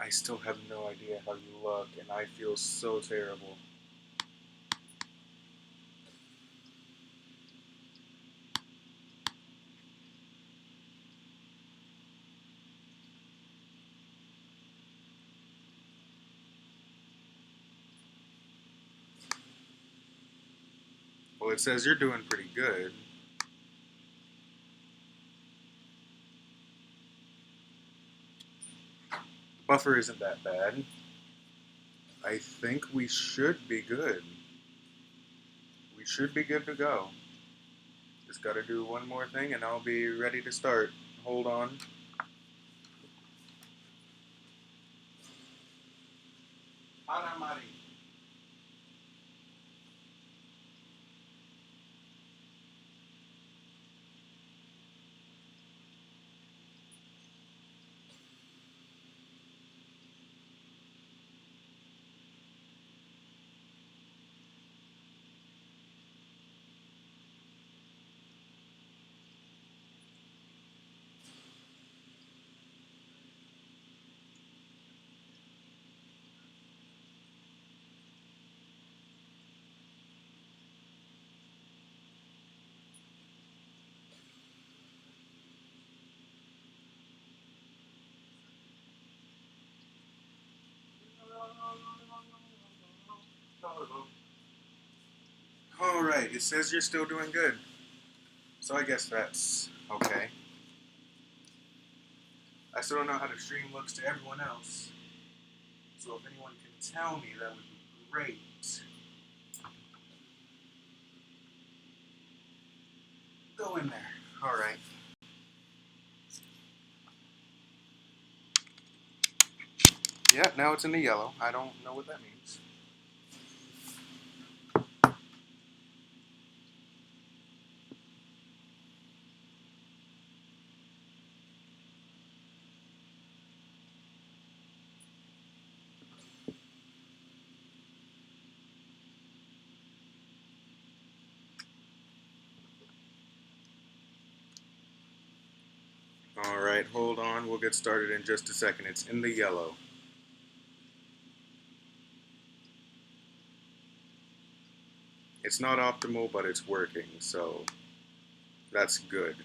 I still have no idea how you look, and I feel so terrible. Well, it says you're doing pretty good. Buffer isn't that bad. I think we should be good. We should be good to go. Just gotta do one more thing and I'll be ready to start. Hold on. Aramari. Alright, it says you're still doing good. So I guess that's okay. I still don't know how the stream looks to everyone else. So if anyone can tell me, that would be great. Go in there. Alright. Yeah, now it's in the yellow. I don't know what that means. Alright, hold on. We'll get started in just a second. It's in the yellow. It's not optimal, but it's working, so that's good.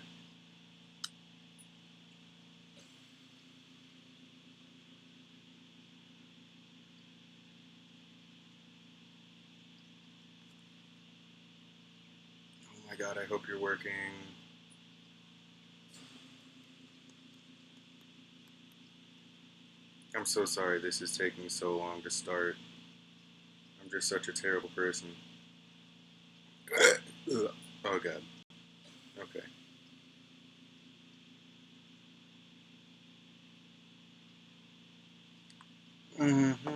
Oh my god, I hope you're working. I'm so sorry this is taking so long to start. I'm just such a terrible person. Oh god. Okay. Mm-hmm.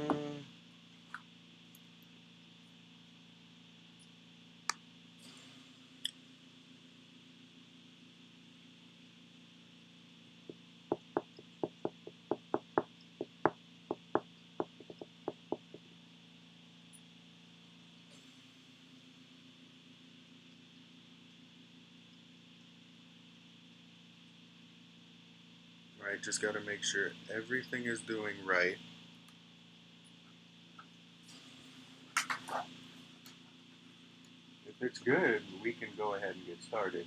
Right, just gotta make sure everything is doing right. If it's good, we can go ahead and get started.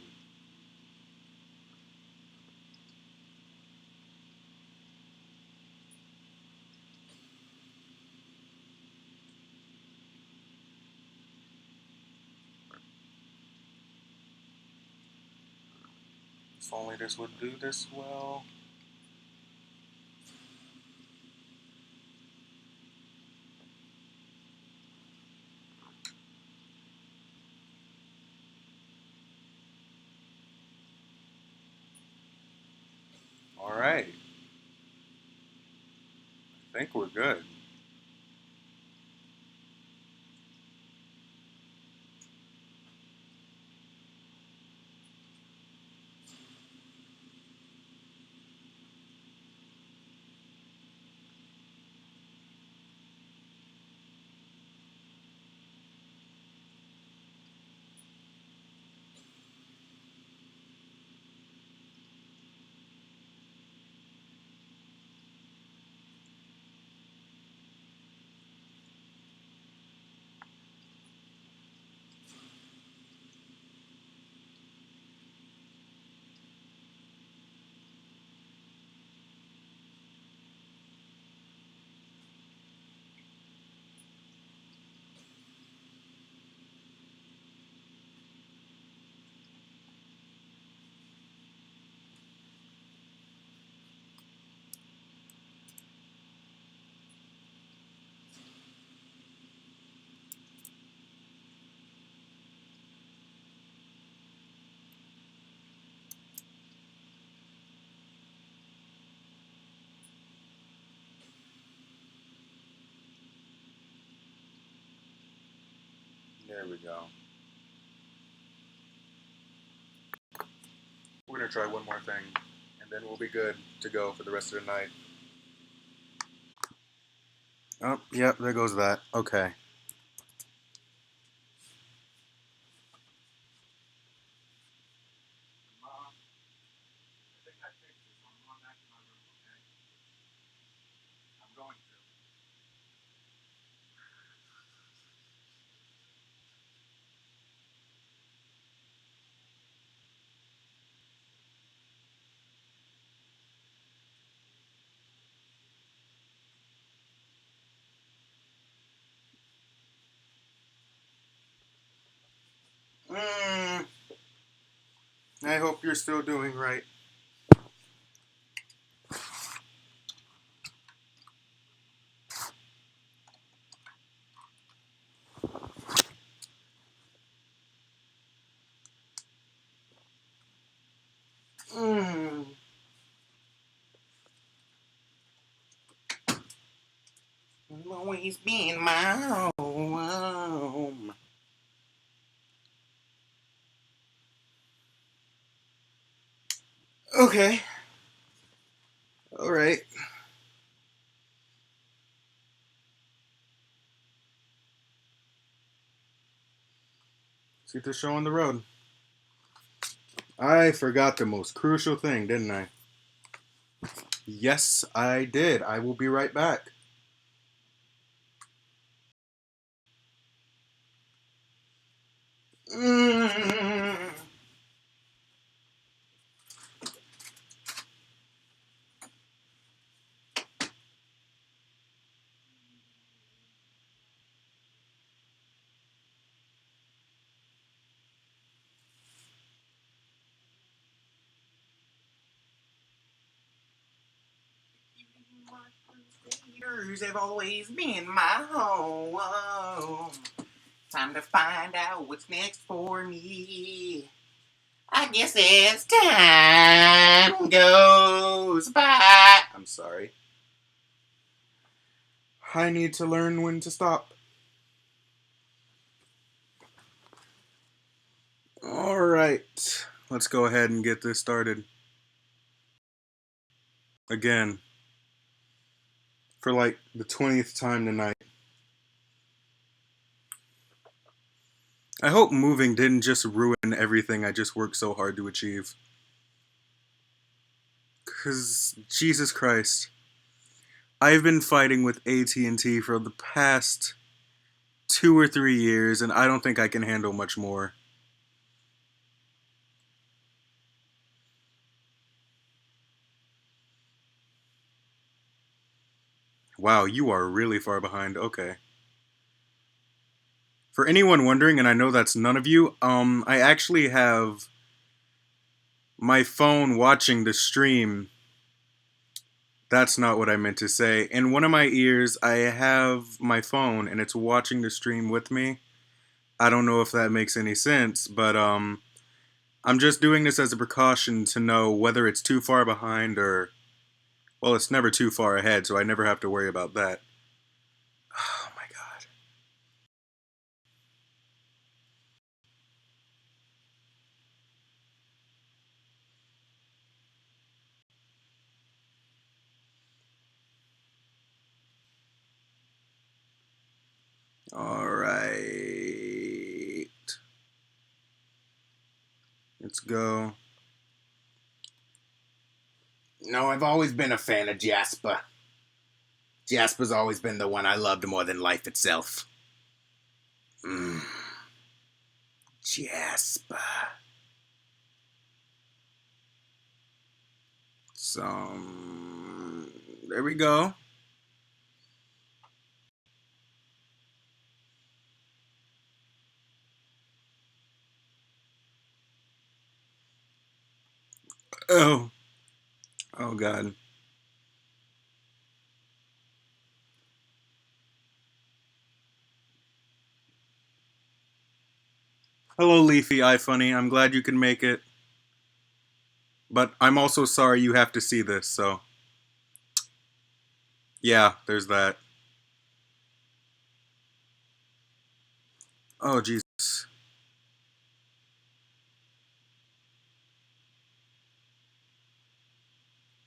If only this would do this well. Alright. I think we're good. There we go. We're gonna try one more thing, and then we'll be good to go for the rest of the night. Oh, yep, there goes that. Okay. Mom, I think I fixed this. I'm going back to my room, okay? I'm going to. I hope you're still doing right. Mm. Always been my home. Okay. All right. See the show on the road. I forgot the most crucial thing, didn't I? Yes, I did. I will be right back. Mm. Yours have always been my home. Time to find out what's next for me. I guess as time goes by. I'm sorry. I need to learn when to stop. Alright. Let's go ahead and get this started. Again. For like the 20th time tonight. I hope moving didn't just ruin everything I just worked so hard to achieve. Cause Jesus Christ. I've been fighting with AT&T for the past 2 or 3 years, and I don't think I can handle much more. Wow, you are really far behind. Okay. For anyone wondering, and I know that's none of you, I actually have my phone watching the stream. That's not what I meant to say. In one of my ears, I have my phone, and it's watching the stream with me. I don't know if that makes any sense, but I'm just doing this as a precaution to know whether it's too far behind or, well, it's never too far ahead, so I never have to worry about that. Oh my god. All right. Let's go. No, I've always been a fan of Jasper. Jasper's always been the one I loved more than life itself. Mm. Jasper. So, there we go. Oh. Oh, God. Hello, Leafy iFunny. I'm glad you can make it. But I'm also sorry you have to see this, so. Yeah, there's that. Oh, Jesus.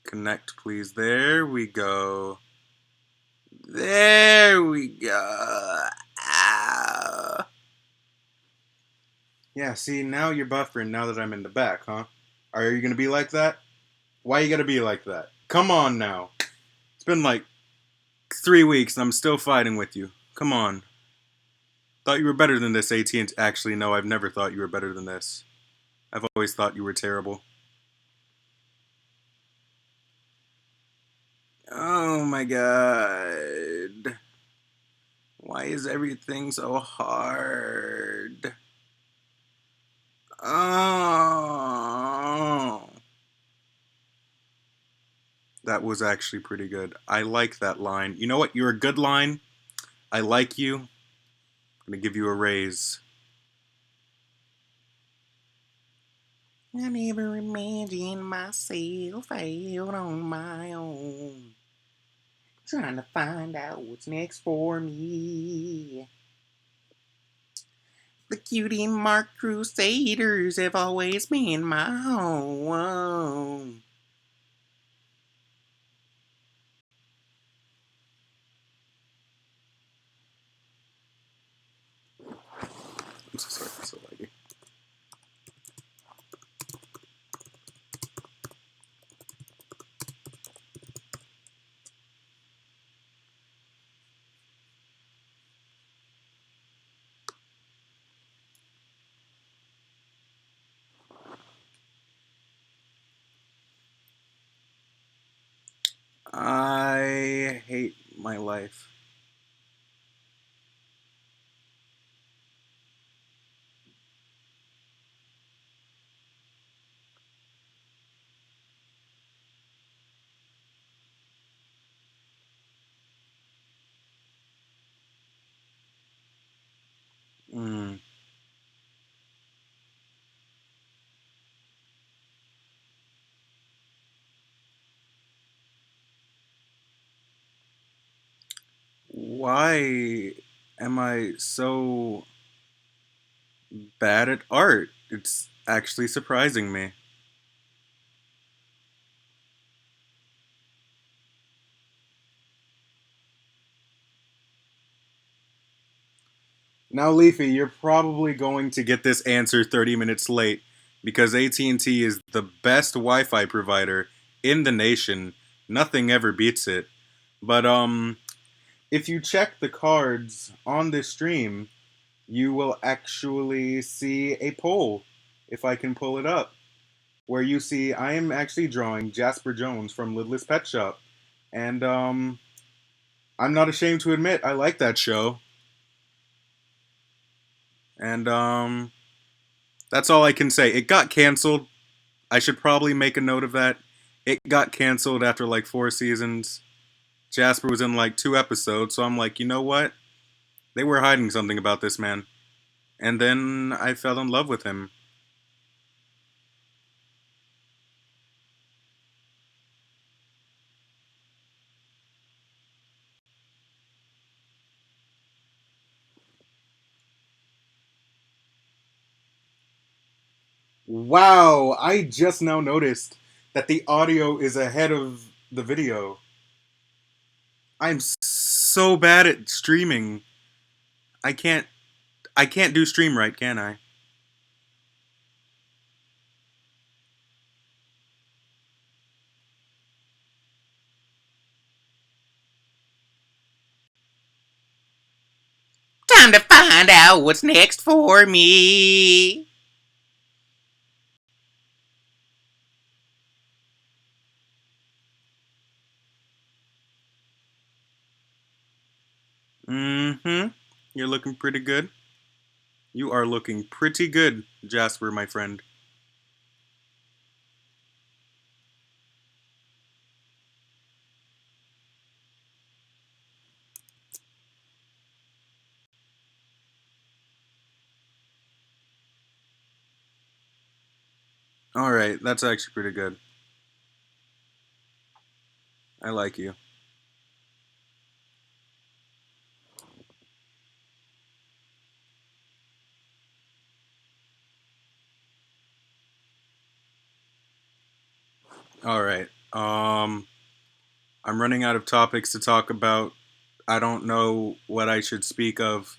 Connect, please. There we go. There we go. Ow. Yeah, see, now you're buffering now that I'm in the back, huh? Are you gonna be like that? Why you gotta be like that? Come on now. It's been like 3 weeks and I'm still fighting with you. Come on. Thought you were better than this, AT&T. Actually, no, I've never thought you were better than this. I've always thought you were terrible. Oh my god. Why is everything so hard? Oh. That was actually pretty good. I like that line. You know what? You're a good line. I like you. I'm gonna give you a raise. I never imagined myself out on my own. Trying to find out what's next for me. The cutie mark crusaders have always been my home. I'm so sorry for so laggy. I hate my life. Mm. Why am I so bad at art? It's actually surprising me. Now, Leafy, you're probably going to get this answer 30 minutes late because AT&T is the best Wi-Fi provider in the nation. Nothing ever beats it. But if you check the cards on this stream, you will actually see a poll, if I can pull it up, where you see I am actually drawing Jasper Jones from Littlest Pet Shop. And I'm not ashamed to admit I like that show. And that's all I can say. It got canceled. I should probably make a note of that. It got canceled after like 4 seasons. Jasper was in like 2 episodes, so I'm like, you know what? They were hiding something about this man. And then I fell in love with him. Wow, I just now noticed that the audio is ahead of the video. I'm so bad at streaming. I can't I can't do stream right, can I? Time to find out what's next for me. Mm-hmm. You're looking pretty good. You are looking pretty good, Jasper, my friend. Alright, that's actually pretty good. I like you. All right. I'm running out of topics to talk about. I don't know what I should speak of.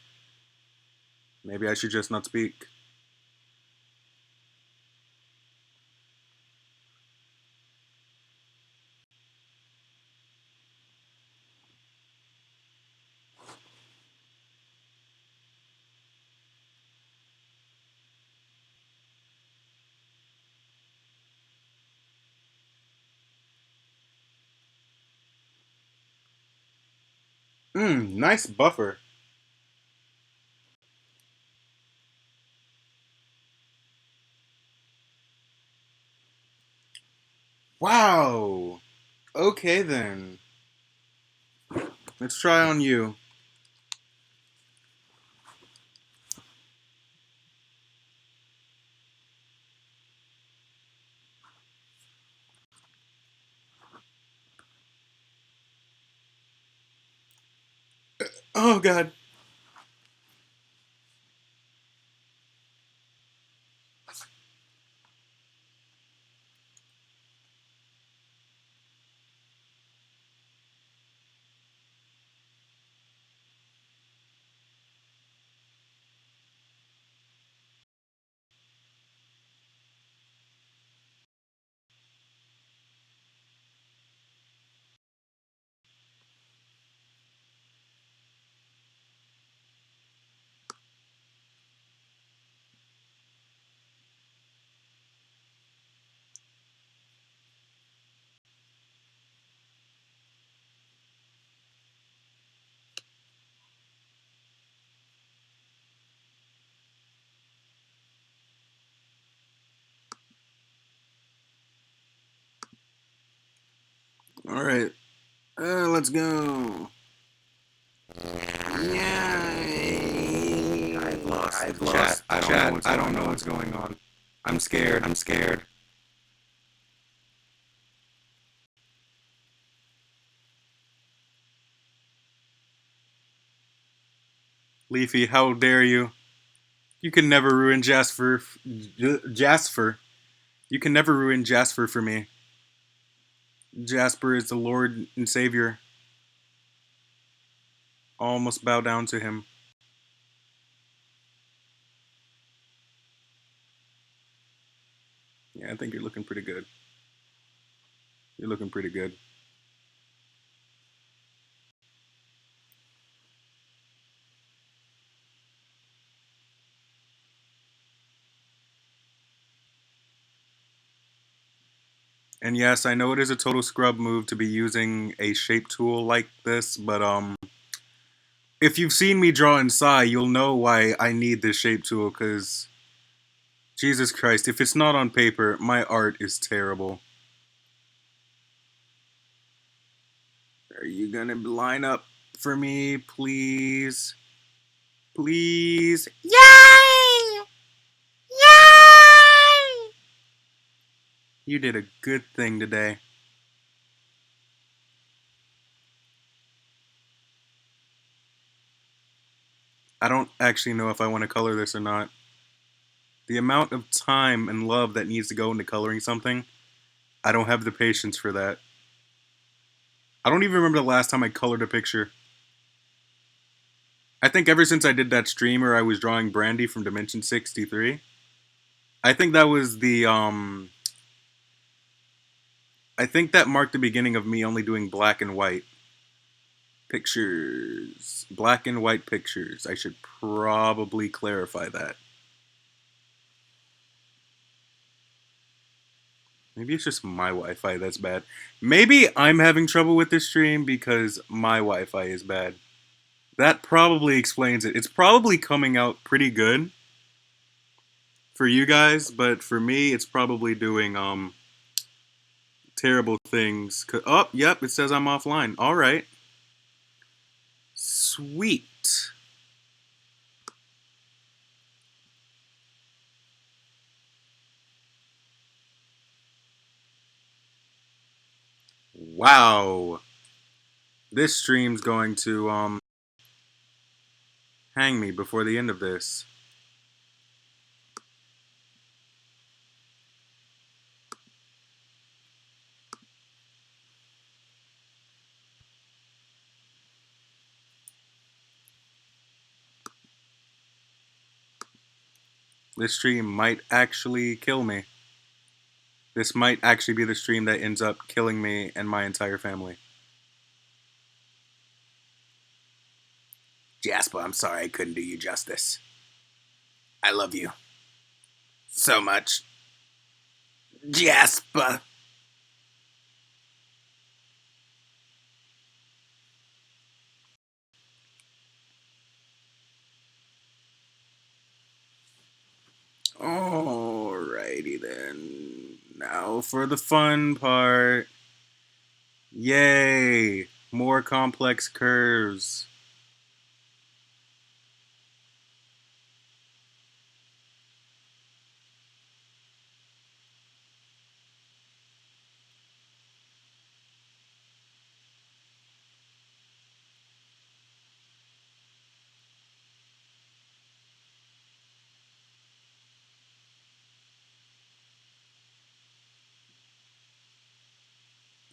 Maybe I should just not speak. Nice buffer. Wow. Okay then. Let's try on you. Oh god. All right. Let's go. Yay! I've lost I've the lost chat. the chat. I don't know what's going on. I'm scared. I'm scared. Leafy, how dare you? You can never ruin Jasper. Jasper. You can never ruin Jasper for me. Jasper is the Lord and Savior. All must bow down to him. Yeah, I think you're looking pretty good. You're looking pretty good. And yes, I know it is a total scrub move to be using a shape tool like this, but if you've seen me draw in Psy, you'll know why I need this shape tool, because Jesus Christ, if it's not on paper, my art is terrible. Are you gonna line up for me, please? Please? Yay! Yay! You did a good thing today. I don't actually know if I want to color this or not. The amount of time and love that needs to go into coloring something, I don't have the patience for that. I don't even remember the last time I colored a picture. I think ever since I did that stream where I was drawing Brandy from Dimension 63, I think that was I think that marked the beginning of me only doing black and white pictures. Black and white pictures. I should probably clarify that. Maybe it's just my Wi-Fi that's bad. Maybe I'm having trouble with this stream because my Wi-Fi is bad. That probably explains it. It's probably coming out pretty good for you guys, but for me, it's probably doing terrible things. Oh, yep, it says I'm offline. All right, sweet. Wow, this stream's going to hang me before the end of this. This stream might actually kill me. This might actually be the stream that ends up killing me and my entire family. Jasper, I'm sorry I couldn't do you justice. I love you so much. Jasper. Alrighty then. Now for the fun part. Yay! More complex curves.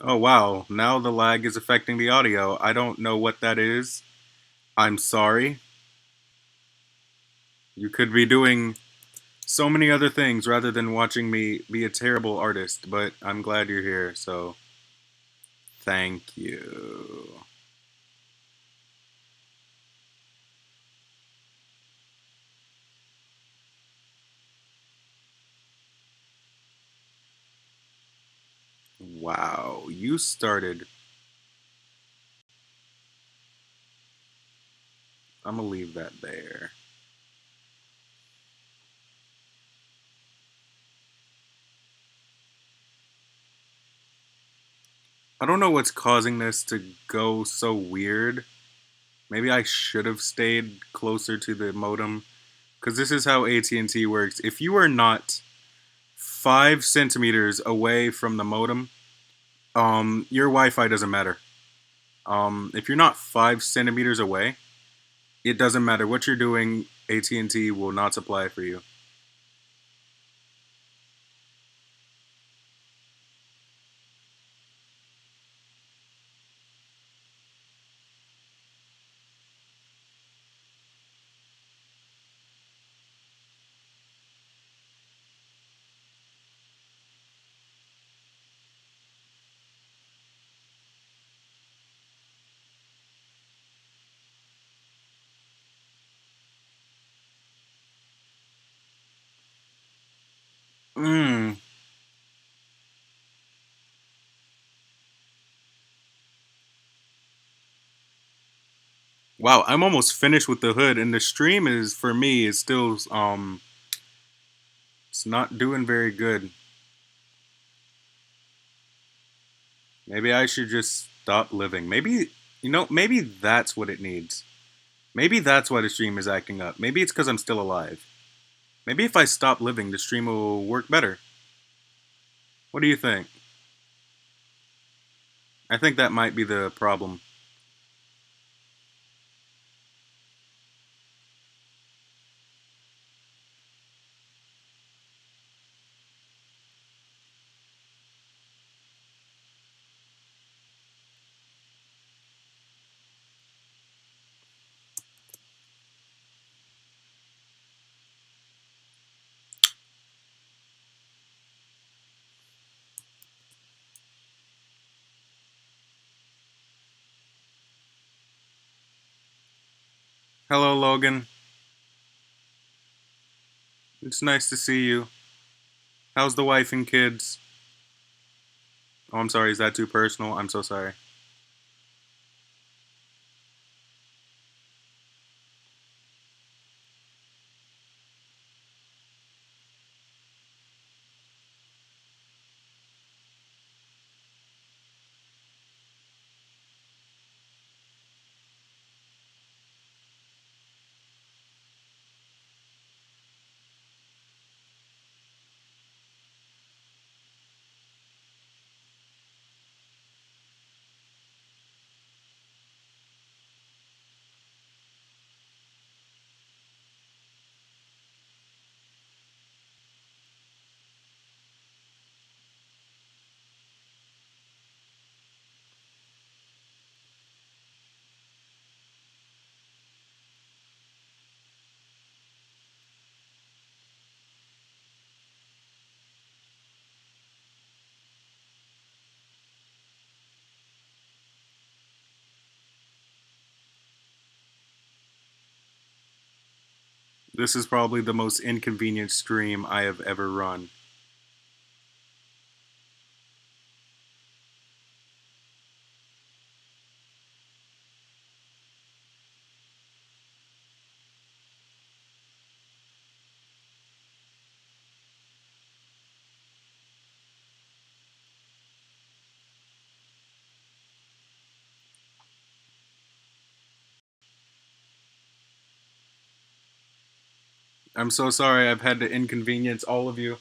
Oh wow, now the lag is affecting the audio. I don't know what that is. I'm sorry. You could be doing so many other things rather than watching me be a terrible artist, but I'm glad you're here, so thank you. Wow, you started. I'm gonna leave that there. I don't know what's causing this to go so weird. Maybe I should have stayed closer to the modem, because this is how AT&T works. If you are not 5 centimeters away from the modem, your Wi-Fi doesn't matter. If you're not 5 centimeters away, it doesn't matter what you're doing. AT&T will not supply for you. Mm. Wow, I'm almost finished with the hood, and the stream is for me is still it's not doing very good. Maybe I should just stop living. Maybe maybe that's what it needs. Maybe that's why the stream is acting up. Maybe it's because I'm still alive. Maybe if I stop living, the stream will work better. What do you think? I think that might be the problem. Hello, Logan. It's nice to see you. How's the wife and kids? Oh, I'm sorry. Is that too personal? I'm so sorry. This is probably the most inconvenient stream I have ever run. I'm so sorry I've had to inconvenience all of you.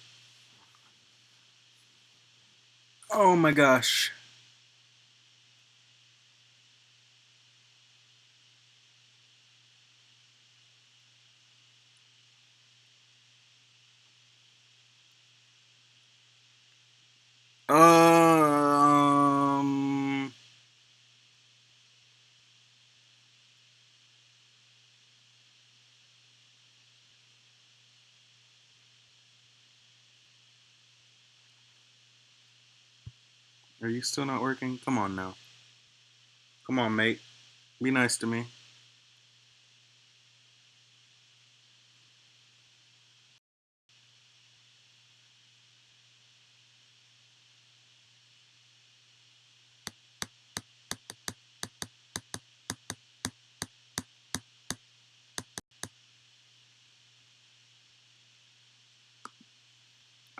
Oh my gosh. Um, are you still not working? Come on now. Come on, mate. Be nice to me.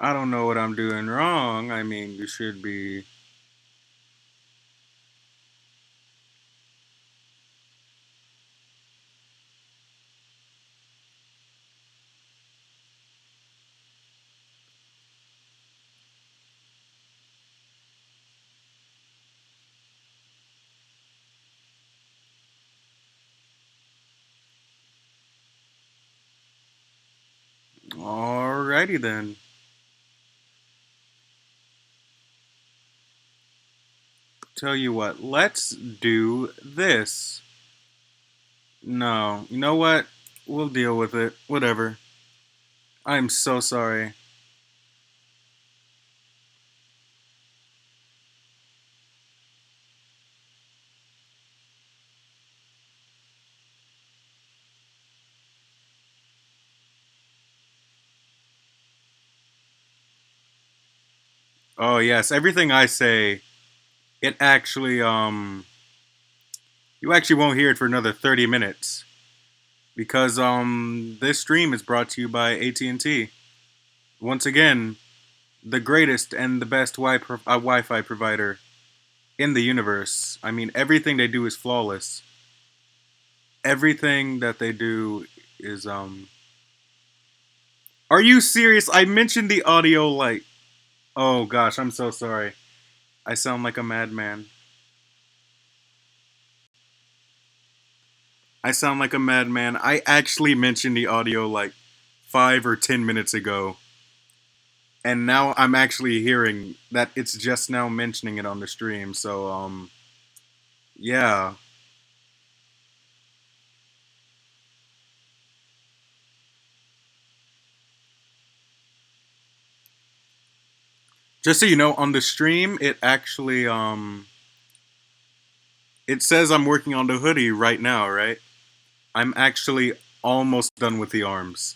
I don't know what I'm doing wrong. I mean, you should be. Alrighty then. Tell you what, let's do this. No, you know what? We'll deal with it. Whatever. I'm so sorry. Oh yes, everything I say, it actually you actually won't hear it for another 30 minutes because this stream is brought to you by AT&T. Once again, the greatest and the best Wi-Fi provider in the universe. I mean, everything they do is flawless. Everything that they do is Are you serious? I mentioned the audio light. Oh gosh, I'm so sorry. I sound like a madman. I sound like a madman. I actually mentioned the audio like 5 or 10 minutes ago. And now I'm actually hearing that it's just now mentioning it on the stream. So yeah. Just so you know, on the stream it actually it says I'm working on the hoodie right now, right? I'm actually almost done with the arms.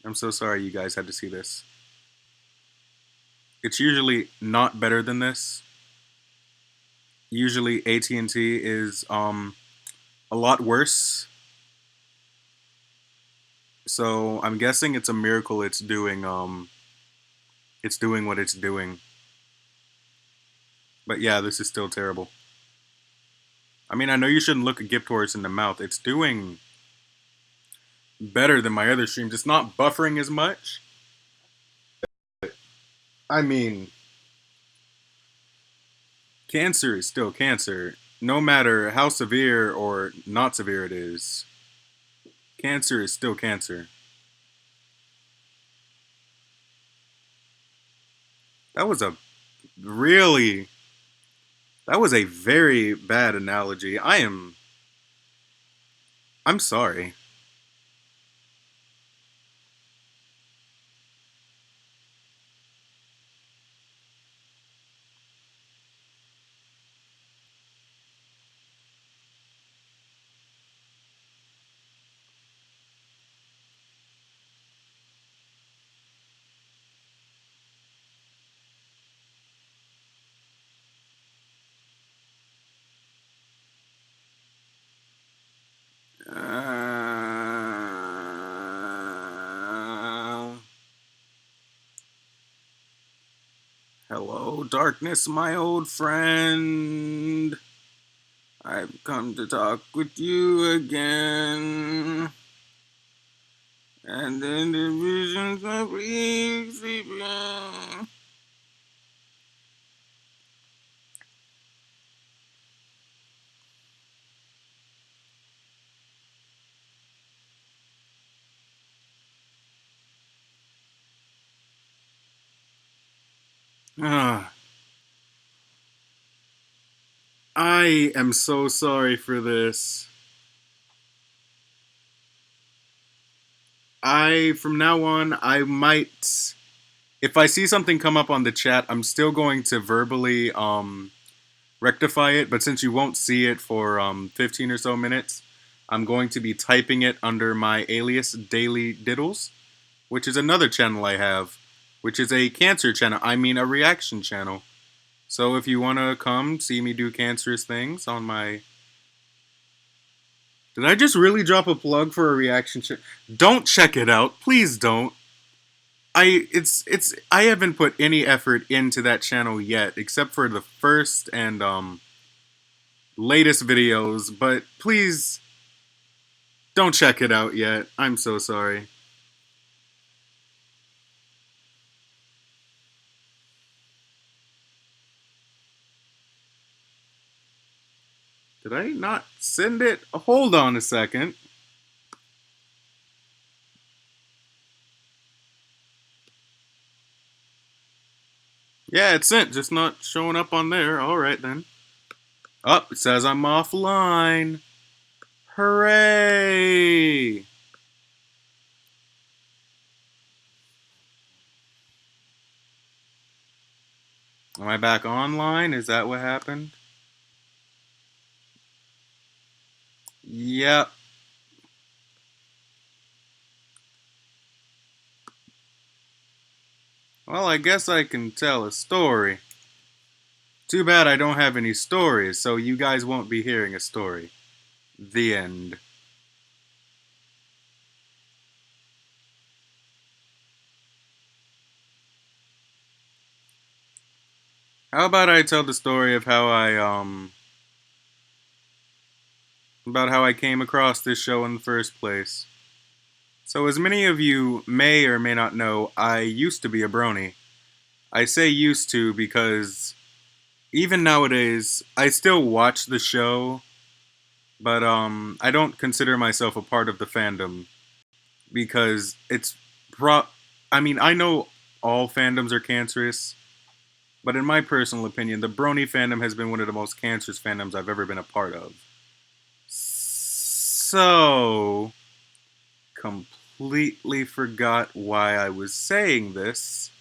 I'm so sorry you guys had to see this. It's usually not better than this. Usually AT&T is a lot worse. So I'm guessing it's a miracle it's doing what it's doing. But yeah, this is still terrible. I mean, I know you shouldn't look a gift horse in the mouth. It's doing better than my other streams. It's not buffering as much. I mean, cancer is still cancer. No matter how severe or not severe it is, cancer is still cancer. That was a Really? That was a very bad analogy. I'm sorry. Uh, Hello, darkness, my old friend. I've come to talk with you again. And then the visions of sleeping. Ah, I am so sorry for this. From now on, I might, if I see something come up on the chat, I'm still going to verbally, rectify it, but since you won't see it for 15 or so minutes, I'm going to be typing it under my alias Daily Diddles, which is another channel I have, which is a cancer channel. I mean, a reaction channel. So if you want to come see me do cancerous things on my... Did I just really drop a plug for a reaction channel? Don't check it out. Please don't. I haven't put any effort into that channel yet, except for the first and latest videos, but please don't check it out yet. I'm so sorry. Did I not send it? Hold on a second. Yeah, it's sent, just not showing up on there. Alright then. Oh, it says I'm offline. Hooray! Am I back online? Is that what happened? Yep. Well, I guess I can tell a story. Too bad I don't have any stories, so you guys won't be hearing a story. The end. How about I tell the story of how about how I came across this show in the first place. So, as many of you may or may not know, I used to be a brony. I say used to because even nowadays, I still watch the show, but I don't consider myself a part of the fandom because it's pro. I mean, I know all fandoms are cancerous, but in my personal opinion, the brony fandom has been one of the most cancerous fandoms I've ever been a part of. So, completely forgot why I was saying this.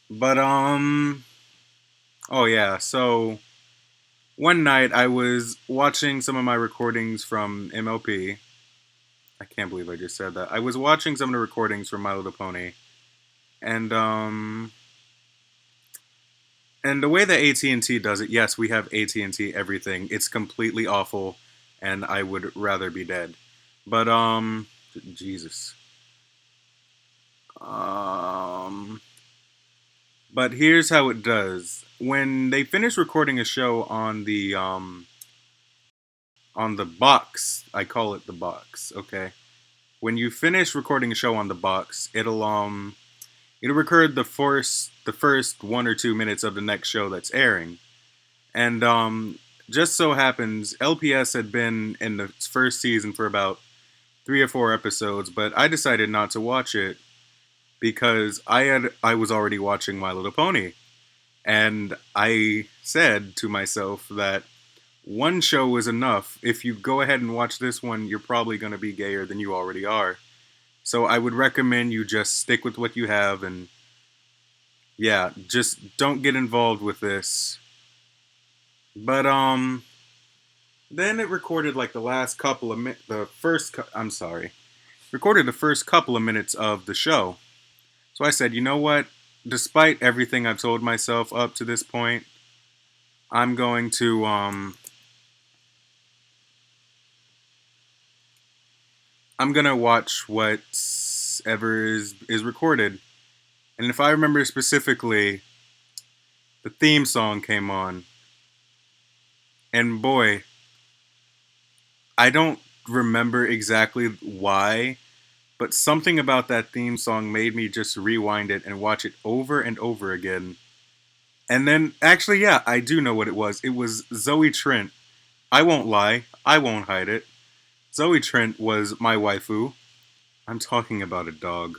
But oh yeah, so one night I was watching some of my recordings from MLP. I can't believe I just said that. I was watching some of the recordings from My Little Pony, and and the way that AT&T does it, yes, we have AT&T everything. It's completely awful, and I would rather be dead. But Jesus. Um But here's how it does. When they finish recording a show on the box, I call it the box, okay? When you finish recording a show on the box, it'll record the first 1 or 2 minutes of the next show that's airing. And just so happens LPS had been in the first season for about 3 or 4 episodes, but I decided not to watch it because I was already watching My Little Pony. And I said to myself that one show is enough. If you go ahead and watch this one, you're probably going to be gayer than you already are. So I would recommend you just stick with what you have and yeah, just don't get involved with this. But then it recorded like the last couple of I'm sorry. Recorded the first couple of minutes of the show. So I said, "You know what? Despite everything I've told myself up to this point, I'm going to I'm gonna watch whatever is recorded." And if I remember specifically, the theme song came on. And boy, I don't remember exactly why, but something about that theme song made me just rewind it and watch it over and over again. And then, actually, yeah, I do know what it was. It was Zoe Trent. I won't lie, I won't hide it. Zoe Trent was my waifu. I'm talking about a dog.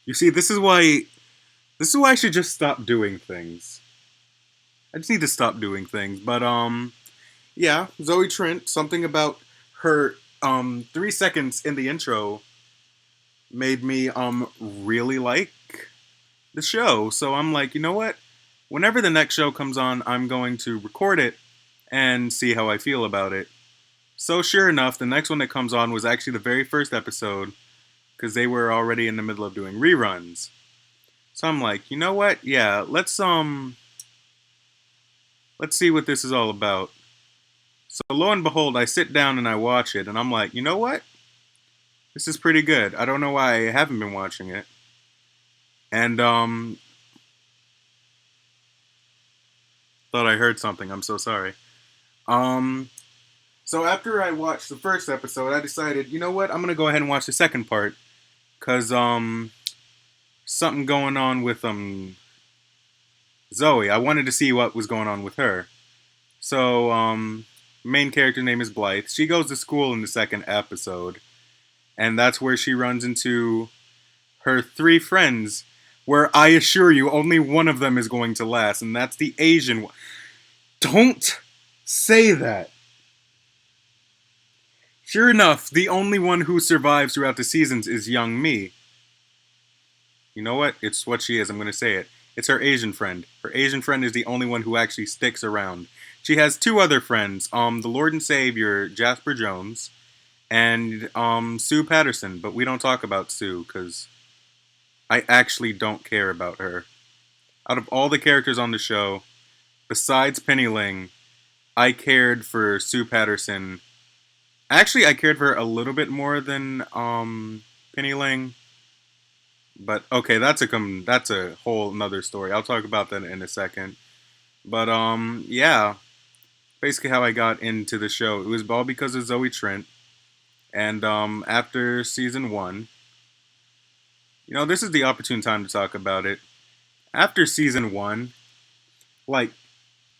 You see, this is why I should just stop doing things. I just need to stop doing things. But yeah, Zoe Trent, something about her 3 seconds in the intro made me really like the show. So I'm like, you know what? Whenever the next show comes on, I'm going to record it and see how I feel about it. So sure enough, the next one that comes on was actually the very first episode because they were already in the middle of doing reruns. So I'm like, you know what? Yeah, let's see what this is all about. So lo and behold, I sit down and I watch it and I'm like, you know what? This is pretty good. I don't know why I haven't been watching it. And thought I heard something. I'm so sorry. Um so after I watched the first episode, I decided, you know what? I'm going to go ahead and watch the second part cuz something going on with Zoe. I wanted to see what was going on with her. So main character name is Blythe. She goes to school in the second episode, and that's where she runs into her three friends, where I assure you only one of them is going to last, and that's the Asian one. Don't say that. Sure enough, the only one who survives throughout the seasons is young me. You know what? It's what she is. I'm going to say it. It's her Asian friend. Her Asian friend is the only one who actually sticks around. She has two other friends, the Lord and Savior, Jasper Jones, and Sue Patterson, but we don't talk about Sue because I actually don't care about her. Out of all the characters on the show, besides Penny Ling, I cared for Sue Patterson. Actually, I cared for her a little bit more than Penny Ling. But okay, that's a whole another story. I'll talk about that in a second. But yeah, basically how I got into the show. It was all because of Zoe Trent. And after season 1, this is the opportune time to talk about it. After season 1, like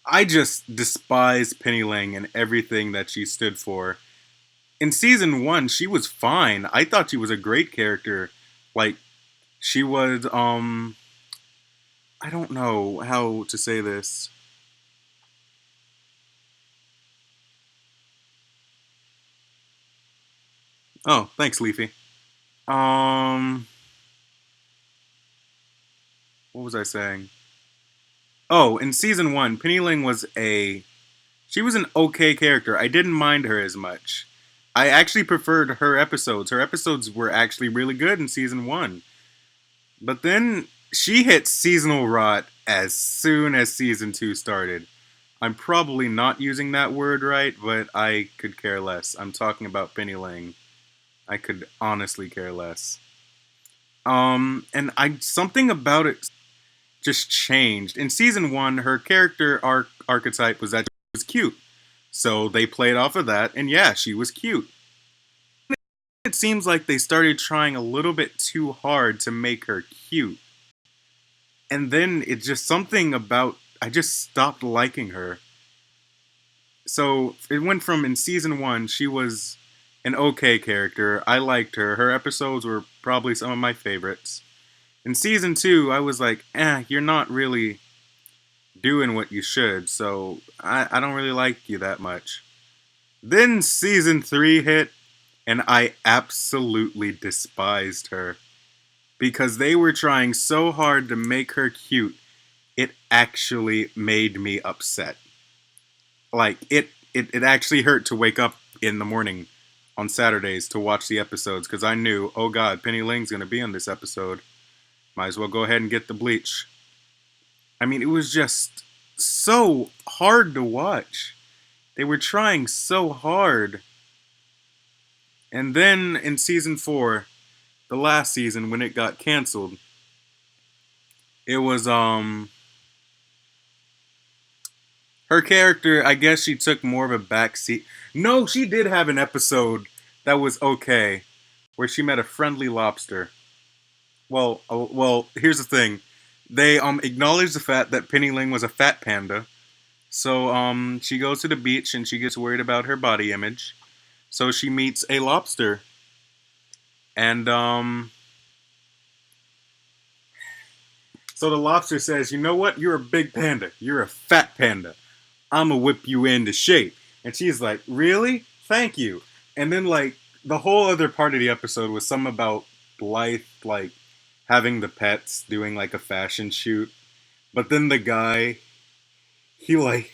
I just despise Penny Ling and everything that she stood for. In season 1, she was fine. I thought she was a great character. Like she was I don't know how to say this. Oh, thanks, Leafy. Um, what was I saying? Oh, in season 1, Penny Ling she was an okay character. I didn't mind her as much. I actually preferred her episodes. Her episodes were actually really good in season 1. But then she hit seasonal rot as soon as season 2 started. I'm probably not using that word right, but I could care less. I'm talking about Penny Ling. I could honestly care less. And I something about it just changed. In season 1, her character archetype was that she was cute. So they played off of that, and yeah, she was cute. It seems like they started trying a little bit too hard to make her cute. And then it just something about I just stopped liking her. So it went from in season 1, she was an okay character. I liked her. Her episodes were probably some of my favorites. In season 2, I was like, you're not really doing what you should, so I don't really like you that much. Then season 3 hit, and I absolutely despised her because they were trying so hard to make her cute. It actually made me upset. Like it actually hurt to wake up in the morning on Saturdays to watch the episodes because I knew, oh god, Penny Ling's gonna be on this episode. Might as well go ahead and get the bleach. I mean, it was just so hard to watch. They were trying so hard. And then in season 4, the last season when it got canceled, it was her character, I guess she took more of a backseat. No, she did have an episode that was okay, where she met a friendly lobster. Well, here's the thing. They acknowledged the fact that Penny Ling was a fat panda. So she goes to the beach and she gets worried about her body image. So she meets a lobster. And so the lobster says, "You know what? You're a big panda. You're a fat panda. I'm gonna whip you into shape." And she's like, "Really? Thank you." And then like the whole other part of the episode was some about Blythe like having the pets doing like a fashion shoot. But then the guy, he like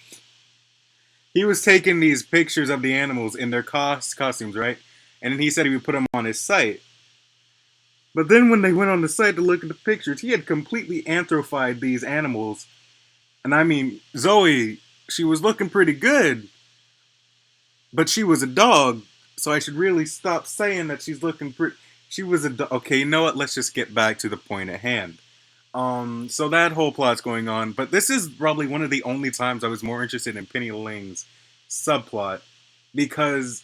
he was taking these pictures of the animals in their costumes, right? And then he said he would put them on his site. But then when they went on the site to look at the pictures, he had completely anthropied these animals. And I mean, Zoe, she was looking pretty good, but she was a dog, so I should really stop saying that she's looking pretty. She was a dog. Okay, you know what? Let's just get back to the point at hand. So that whole plot's going on, but this is probably one of the only times I was more interested in Penny Ling's subplot because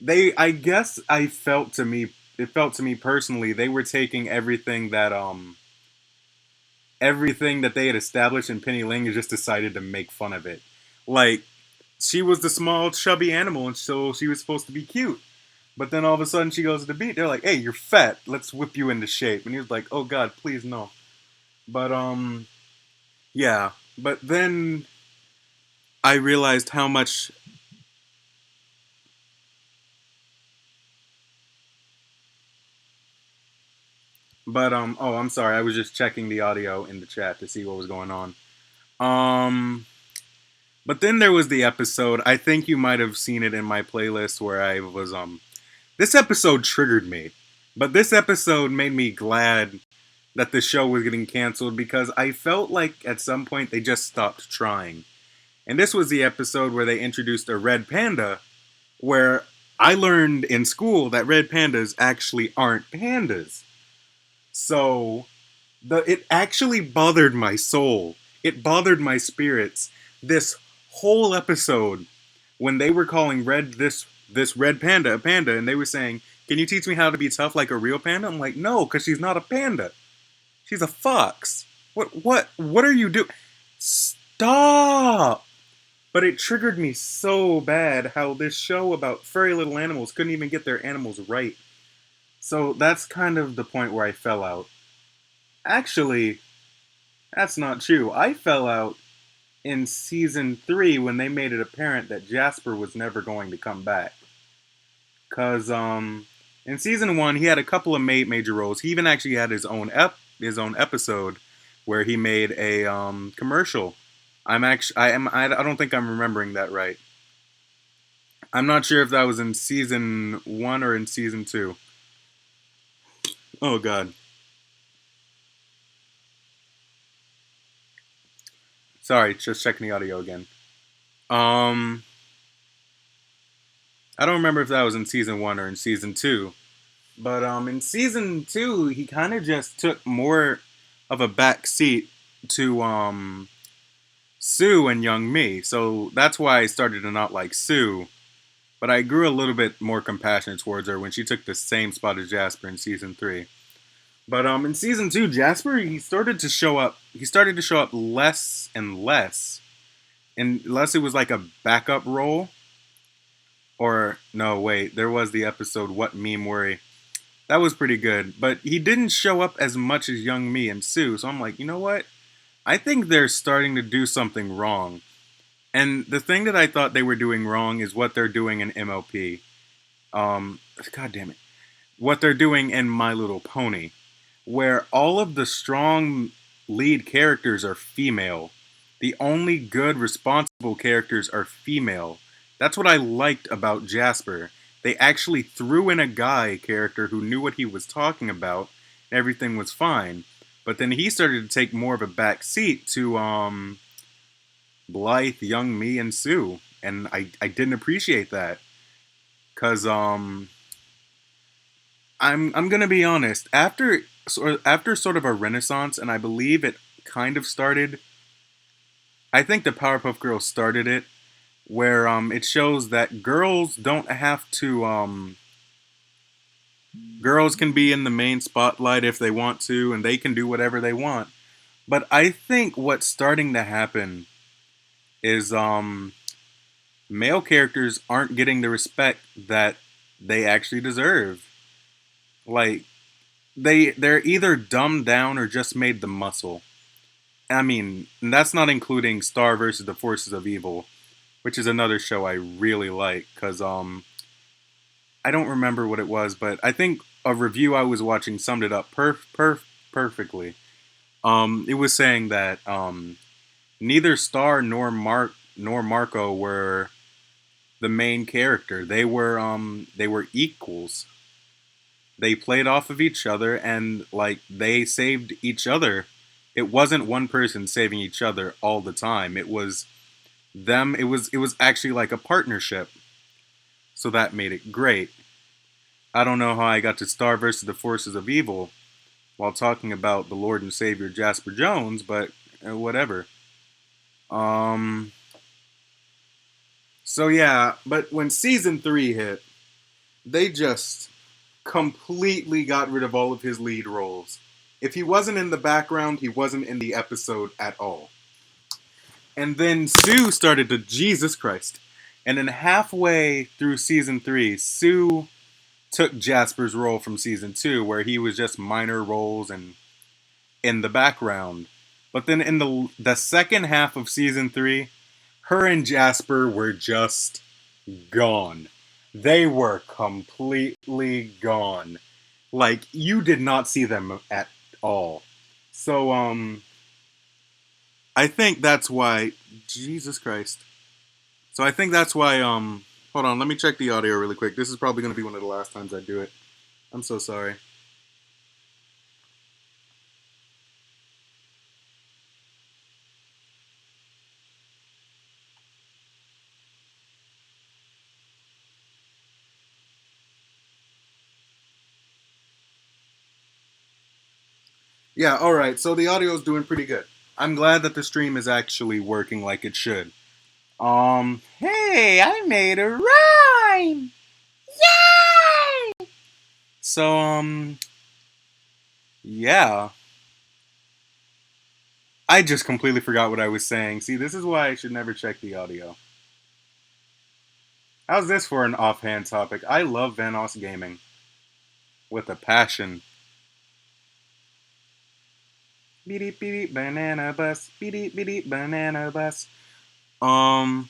I guess it felt to me personally, they were taking everything that they had established in Penny Ling and just decided to make fun of it. Like, she was the small, chubby animal, and so she was supposed to be cute. But then all of a sudden she goes to the beat. They're like, "Hey, you're fat. Let's whip you into shape." And he was like, "Oh God, please no." But yeah. But then I realized how much. But oh, I'm sorry. I was just checking the audio in the chat to see what was going on. Um, but then there was the episode. I think you might have seen it in my playlist where I was This episode triggered me, but this episode made me glad that the show was getting canceled because I felt like at some point they just stopped trying. And this was the episode where they introduced a red panda, where I learned in school that red pandas actually aren't pandas. So it actually bothered my soul. It bothered my spirits. This whole episode when they were calling this red panda a panda, and they were saying, "Can you teach me how to be tough like a real panda?" I'm like, "No, because she's not a panda. She's a fox. What are you doing? Stop!" But it triggered me so bad how this show about furry little animals couldn't even get their animals right. So that's kind of the point where I fell out. Actually, that's not true. I fell out in season 3 when they made it apparent that Jasper was never going to come back. Cause in season 1 he had a couple of major roles. He even actually had his own episode where he made a commercial. I don't think I'm remembering that right. I'm not sure if that was in season 1 or in season 2. Oh god. Sorry, just checking the audio again. Um I don't remember if that was in season 1 or in season 2. But in season 2, he kind of just took more of a back seat to Sue and Young Me. So that's why I started to not like Sue. But I grew a little bit more compassionate towards her when she took the same spot as Jasper in season 3. But in season 2, Jasper he started to show up. He started to show up less and less, unless it was like a backup role. Or no, wait, there was the episode "What Meme Worry." That was pretty good. But he didn't show up as much as Young Me and Sue, so I'm like, you know what? I think they're starting to do something wrong. And the thing that I thought they were doing wrong is what they're doing in MLP. Um, God damn it. What they're doing in My Little Pony, where all of the strong lead characters are female. The only good, responsible characters are female. That's what I liked about Jasper. They actually threw in a guy character who knew what he was talking about, and everything was fine. But then he started to take more of a back seat to Blythe, Young Me, and Sue, and I didn't appreciate that because I'm gonna be honest. After sort of a renaissance, and I believe it kind of started. I think the Powerpuff Girls started it, where it shows that girls don't have to girls can be in the main spotlight if they want to, and they can do whatever they want. But I think what's starting to happen is male characters aren't getting the respect that they actually deserve. Like they're either dumbed down or just made the muscle. I mean, and that's not including Star versus the Forces of Evil, which is another show I really like because I don't remember what it was, but I think a review I was watching summed it up perfectly. It was saying that neither Star nor Marco were the main character. They were equals. They played off of each other and like they saved each other. It wasn't one person saving each other all the time. It was them. It was actually like a partnership. So that made it great. I don't know how I got to Star versus the Forces of Evil while talking about the Lord and Savior Jasper Jones, but whatever. Um so yeah, but when season 3 hit, they just completely got rid of all of his lead roles. If he wasn't in the background, he wasn't in the episode at all. And then Sue started to Jesus Christ. And then halfway through season 3, Sue took Jasper's role from season 2, where he was just minor roles and in the background. But then in the second half of season 3, her and Jasper were just gone. They were completely gone. Like you did not see them at all. So I think that's why Jesus Christ. So I think that's why hold on, let me check the audio really quick. This is probably going to be one of the last times I do it. I'm so sorry. Yeah, all right. So the audio is doing pretty good. I'm glad that the stream is actually working like it should. Hey, I made a rhyme. Yay! So yeah. I just completely forgot what I was saying. See, this is why I should never check the audio. How's this for an offhand topic? I love Vanoss gaming with a passion. Beep beep banana bus. Beep beep banana bus. Um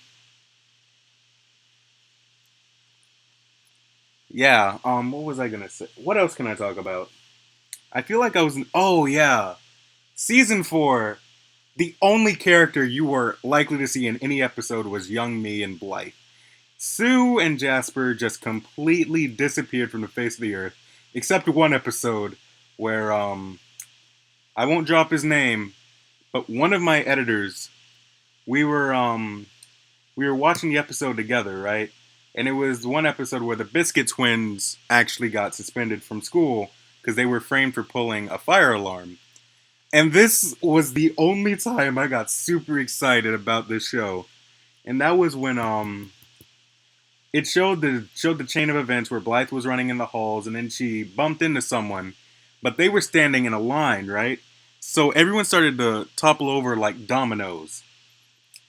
yeah, what was I gonna say? What else can I talk about? I feel like I was oh yeah. Season 4. The only character you were likely to see in any episode was Young Me and Blythe. Sue and Jasper just completely disappeared from the face of the earth, except one episode where I won't drop his name, but one of my editors, we were we were watching the episode together, right? And it was one episode where the Biscuit twins actually got suspended from school because they were framed for pulling a fire alarm. And this was the only time I got super excited about this show. And that was when it showed the chain of events where Blythe was running in the halls and then she bumped into someone, but they were standing in a line, right? So everyone started to topple over like dominoes.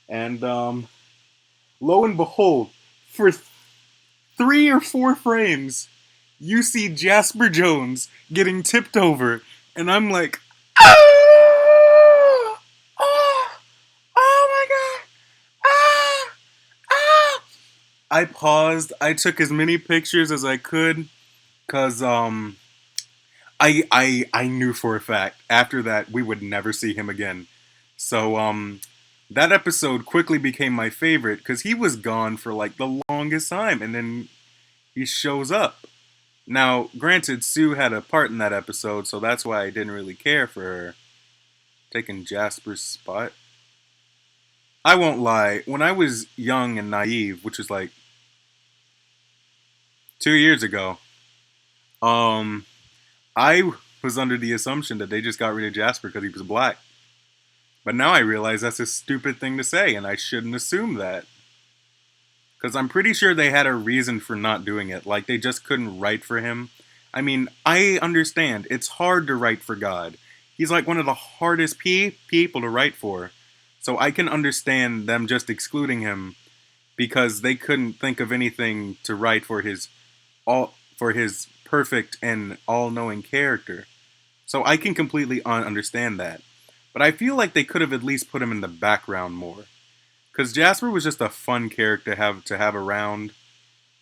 And lo and behold, for 3 or 4 frames, you see Jasper Jones getting tipped over, and I'm like, oh, oh, oh my god, ah, ah. I paused. I took as many pictures as I could, cause I knew for a fact after that we would never see him again. So that episode quickly became my favorite because he was gone for like the longest time, and then he shows up. Now, granted, Sue had a part in that episode, so that's why I didn't really care for her taking Jasper's spot. I won't lie, when I was young and naive, which was like 2 years ago, um, I was under the assumption that they just got rid of Jasper because he was black. But now I realize that's a stupid thing to say, and I shouldn't assume that. Because I'm pretty sure they had a reason for not doing it. Like, they just couldn't write for him. I mean, I understand. It's hard to write for God. He's like one of the hardest people to write for. So I can understand them just excluding him because they couldn't think of anything to write for his perfect and all-knowing character. So I can completely understand that. But I feel like they could have at least put him in the background more. Cause Jasper was just a fun character to have around.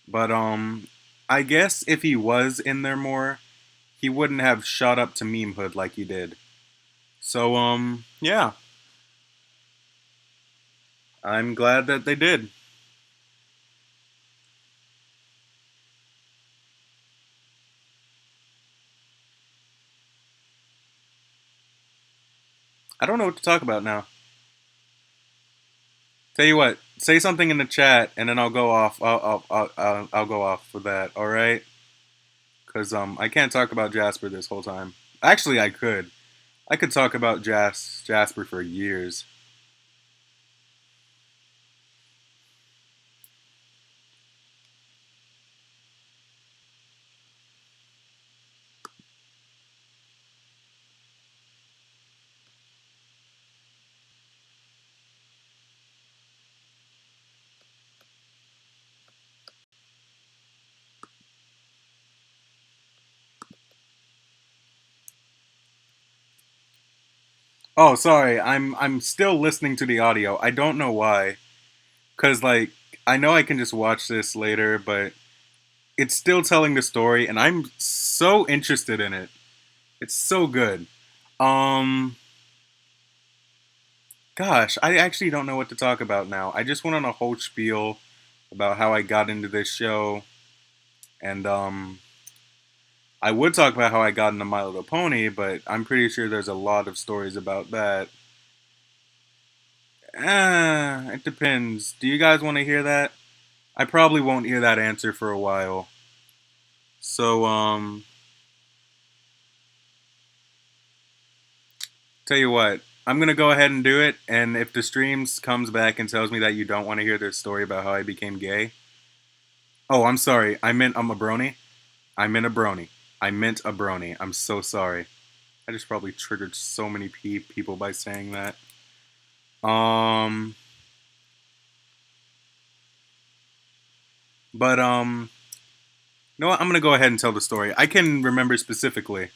But I guess if he was in there more, he wouldn't have shot up to memehood like he did. So yeah. I'm glad that they did. I don't know what to talk about now. Tell you what, say something in the chat, and then I'll go off. I'll go off with that. All right? Cause I can't talk about Jasper this whole time. Actually, I could. I could talk about Jasper for years. Oh, sorry. I'm still listening to the audio. I don't know why. Cause like I know I can just watch this later, but it's still telling the story, and I'm so interested in it. It's so good. Um, Gosh, I actually don't know what to talk about now. I just went on a whole spiel about how I got into this show, and I would talk about how I got into My Little Pony, but I'm pretty sure there's a lot of stories about that. It depends. Do you guys want to hear that? I probably won't hear that answer for a while. So, tell you what, I'm gonna go ahead and do it. And if the streams comes back and tells me that you don't want to hear the story about how I became gay, oh, I'm sorry. I meant I'm a brony. I meant a brony. I meant a brony. I'm so sorry. I just probably triggered so many people by saying that. Um, but you know what? I'm gonna go ahead and tell the story. I can remember specifically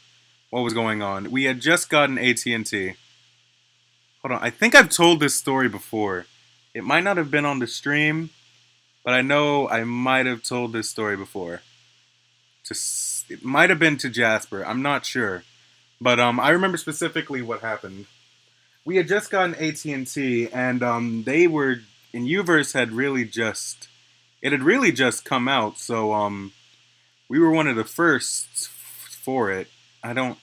what was going on. We had just gotten AT&T. Hold on. I think I've told this story before. It might not have been on the stream, but I know I might have told this story before. It might have been to Jasper. I'm not sure, but I remember specifically what happened. We had just gotten AT&T, and they were in Uverse had really just it had really just come out, so we were one of the first for it. I don't,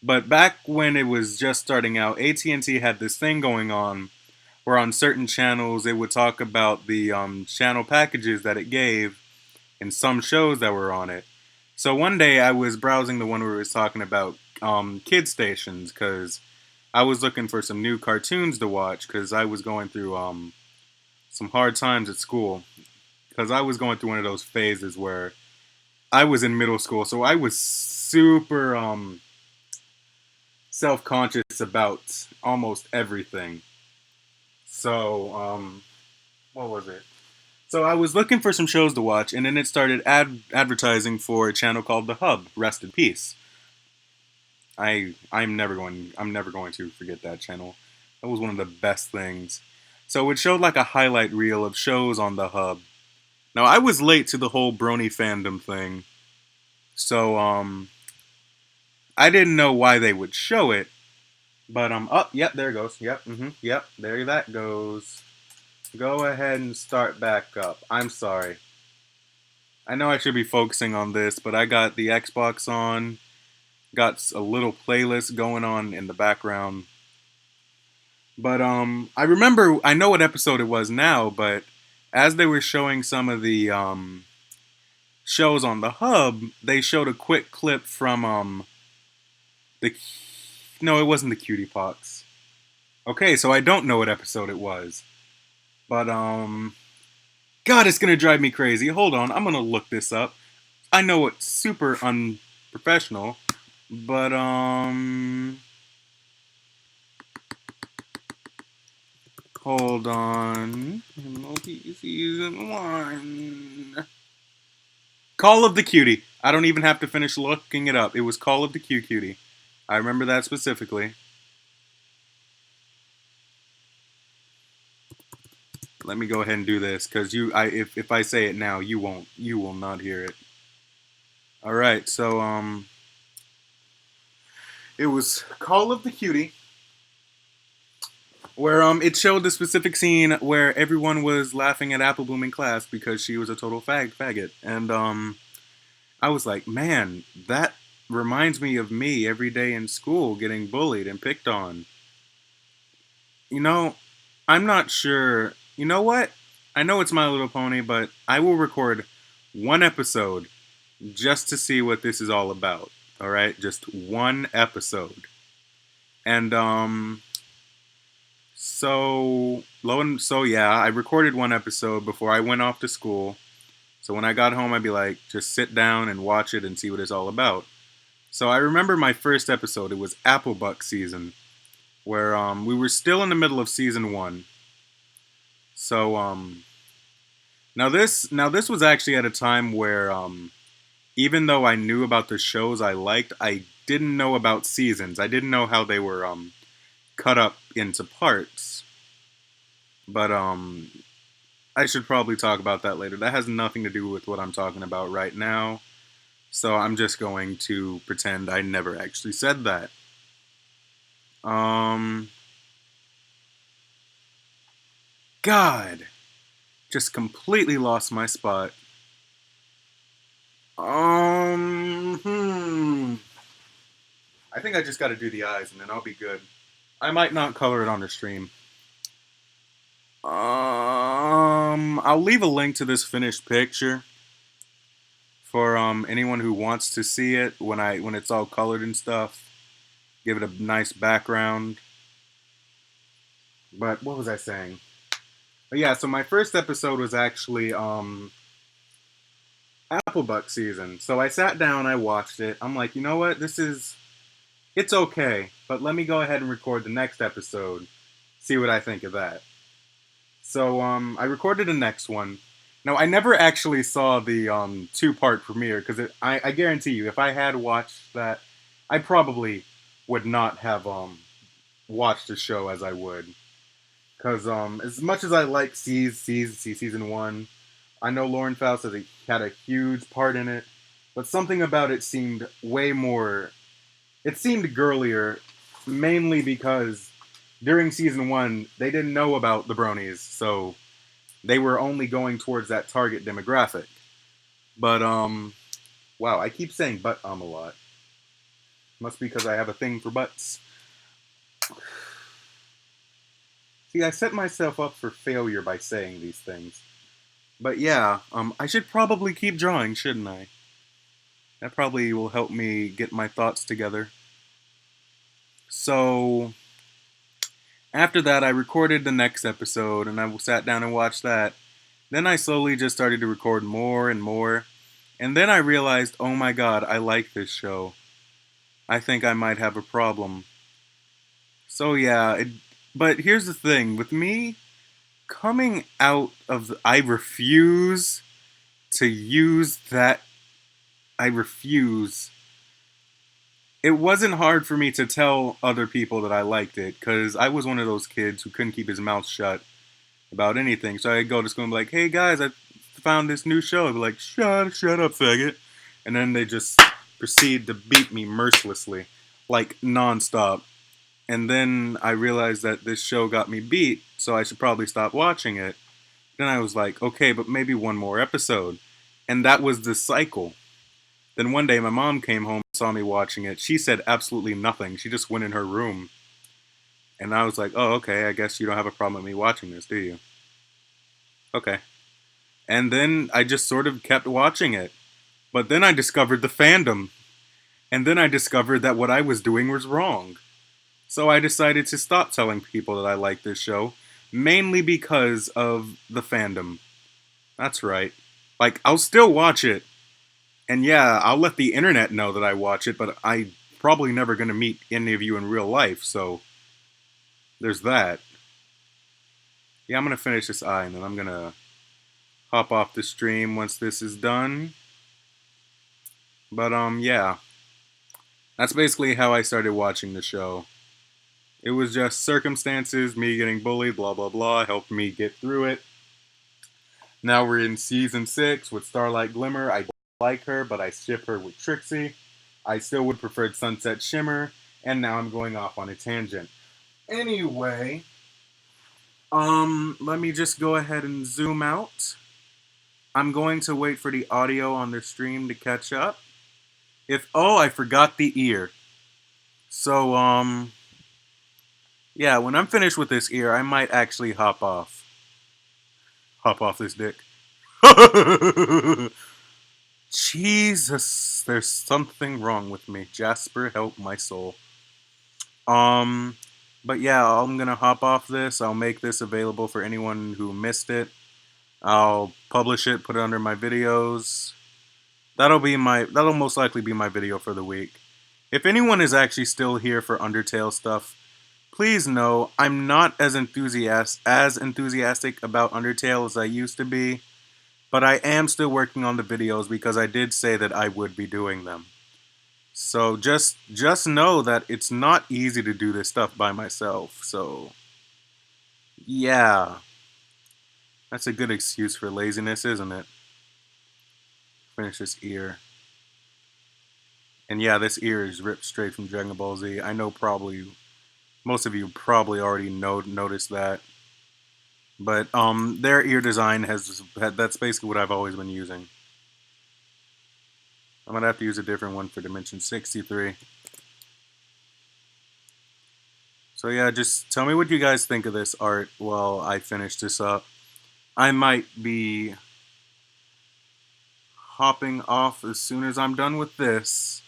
but back when it was just starting out, AT&T had this thing going on where on certain channels it would talk about the channel packages that it gave and some shows that were on it. So one day I was browsing the one where it was talking about kid stations because I was looking for some new cartoons to watch because I was going through some hard times at school because I was going through one of those phases where I was in middle school, so I was super self-conscious about almost everything. So what was it? So I was looking for some shows to watch, and then it started advertising for a channel called The Hub. Rest in peace. I'm never going to forget that channel. That was one of the best things. So it showed like a highlight reel of shows on The Hub. Now I was late to the whole brony fandom thing, so I didn't know why they would show it. But oh, yep, there it goes. Yep, yep, there that goes. Go ahead and start back up. I'm sorry. I know I should be focusing on this, but I got the Xbox on, got a little playlist going on in the background. But I remember, I know what episode it was now, but as they were showing some of the shows on the hub, they showed a quick clip from the no, it wasn't the Cutie Pox. Okay, so I don't know what episode it was. But God, it's gonna drive me crazy. Hold on, I'm gonna look this up. I know it's super unprofessional, but hold on. Season 1. Call of the Cutie. I don't even have to finish looking it up. It was Call of the Cutie. I remember that specifically. Let me go ahead and do this, because if I say it now, you will not hear it. All right, so it was Call of the Cutie, where it showed the specific scene where everyone was laughing at Apple Bloom in class because she was a total faggot, and I was like, man, that reminds me of me every day in school getting bullied and picked on. You know, I'm not sure. You know what? I know it's My Little Pony, but I will record one episode just to see what this is all about. All right, just one episode. And so yeah, I recorded one episode before I went off to school. So when I got home, I'd be like, just sit down and watch it and see what it's all about. So I remember my first episode. It was Applebuck season, where we were still in the middle of season 1. So now this was actually at a time where even though I knew about the shows I liked, I didn't know about seasons. I didn't know how they were cut up into parts. But I should probably talk about that later. That has nothing to do with what I'm talking about right now. So I'm just going to pretend I never actually said that. God, just completely lost my spot. I think I just got to do the eyes and then I'll be good. I might not color it on the stream. I'll leave a link to this finished picture for anyone who wants to see it when it's all colored and stuff. Give it a nice background. But what was I saying? But yeah, so my first episode was actually Applebuck season. So I sat down, I watched it. I'm like, you know what? It's okay, but let me go ahead and record the next episode. See what I think of that. So I recorded the next one. Now I never actually saw the 2-part premiere because I guarantee you, if I had watched that, I probably would not have watched the show as I would. Because as much as I like season 1, I know Lauren Faust had a huge part in it, but something about it seemed way more. It seemed girlier, mainly because during season 1 they didn't know about the bronies, so they were only going towards that target demographic. But wow, I keep saying "but" a lot. Must be because I have a thing for butts. See, I set myself up for failure by saying these things. But yeah, I should probably keep drawing, shouldn't I? That probably will help me get my thoughts together. So, after that, I recorded the next episode, and I sat down and watched that. Then I slowly just started to record more and more. And then I realized, oh my god, I like this show. I think I might have a problem. So yeah, but here's the thing. With me, coming out of I refuse to use that. I refuse. It wasn't hard for me to tell other people that I liked it because I was one of those kids who couldn't keep his mouth shut about anything. So I'd go to school and be like, "Hey guys, I found this new show." They'd be like, "Shut up, faggot," and then they just proceed to beat me mercilessly, like nonstop. And then I realized that this show got me beat, so I should probably stop watching it. Then I was like, okay, but maybe one more episode. And that was the cycle. Then one day my mom came home and saw me watching it. She said absolutely nothing. She just went in her room. And I was like, oh, okay, I guess you don't have a problem with me watching this, do you? Okay. And then I just sort of kept watching it. But then I discovered the fandom. And then I discovered that what I was doing was wrong. So I decided to stop telling people that I like this show, mainly because of the fandom. That's right. Like, I'll still watch it. And yeah, I'll let the internet know that I watch it, but I probably never going to meet any of you in real life, so there's that. Yeah, I'm going to finish this eye, and then I'm going to hop off the stream once this is done. But, yeah. That's basically how I started watching the show. It was just circumstances, me getting bullied, blah, blah, blah, helped me get through it. Now we're in season 6 with Starlight Glimmer. I like her, but I ship her with Trixie. I still would prefer Sunset Shimmer, and now I'm going off on a tangent. Anyway, let me just go ahead and zoom out. I'm going to wait for the audio on the stream to catch up. Oh, I forgot the ear. So, yeah, when I'm finished with this ear, I might actually hop off. Hop off this dick. Jesus, there's something wrong with me. Jasper, help my soul. But yeah, I'm gonna hop off this. I'll make this available for anyone who missed it. I'll publish it, put it under my videos. That'll most likely be my video for the week. If anyone is actually still here for Undertale stuff, please know I'm not as enthusiastic about Undertale as I used to be, but I am still working on the videos because I did say that I would be doing them. So just know that it's not easy to do this stuff by myself. So yeah, that's a good excuse for laziness, isn't it? Finish this ear. And yeah, this ear is ripped straight from Dragon Ball Z. I know probably most of you probably already noticed that. But their ear design that's basically what I've always been using. I'm gonna have to use a different one for Dimension 63. So yeah, just tell me what you guys think of this art while I finish this up. I might be hopping off as soon as I'm done with this.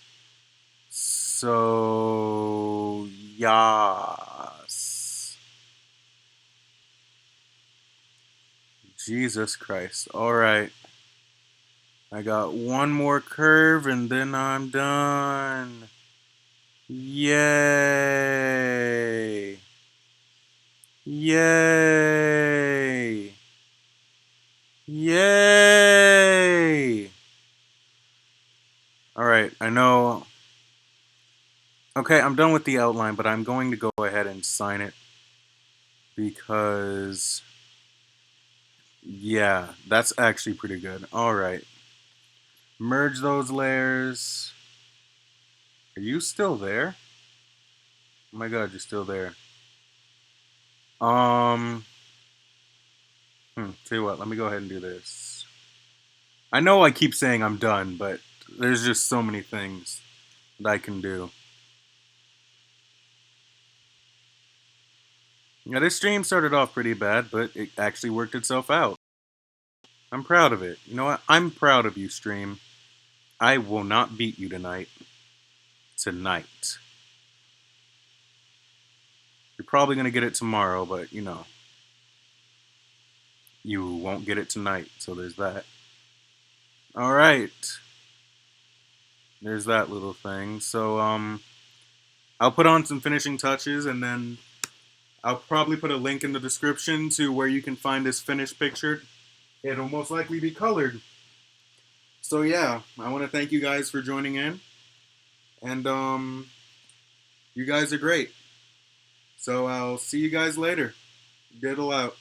So, yes. Jesus Christ. Alright. I got one more curve and then I'm done. Yay. Yay. Yay. Alright, I know. Okay, I'm done with the outline, but I'm going to go ahead and sign it. Because, yeah, that's actually pretty good. Alright. Merge those layers. Are you still there? Oh my god, you're still there. Tell you what, let me go ahead and do this. I know I keep saying I'm done, but there's just so many things that I can do. Yeah, this stream started off pretty bad, but it actually worked itself out. I'm proud of it. You know what? I'm proud of you, stream. I will not beat you tonight. Tonight. You're probably going to get it tomorrow, but, you know. You won't get it tonight, so there's that. Alright. There's that little thing. So, I'll put on some finishing touches, and then I'll probably put a link in the description to where you can find this finished picture. It'll most likely be colored. So yeah, I want to thank you guys for joining in, and you guys are great. So I'll see you guys later. Diddle out.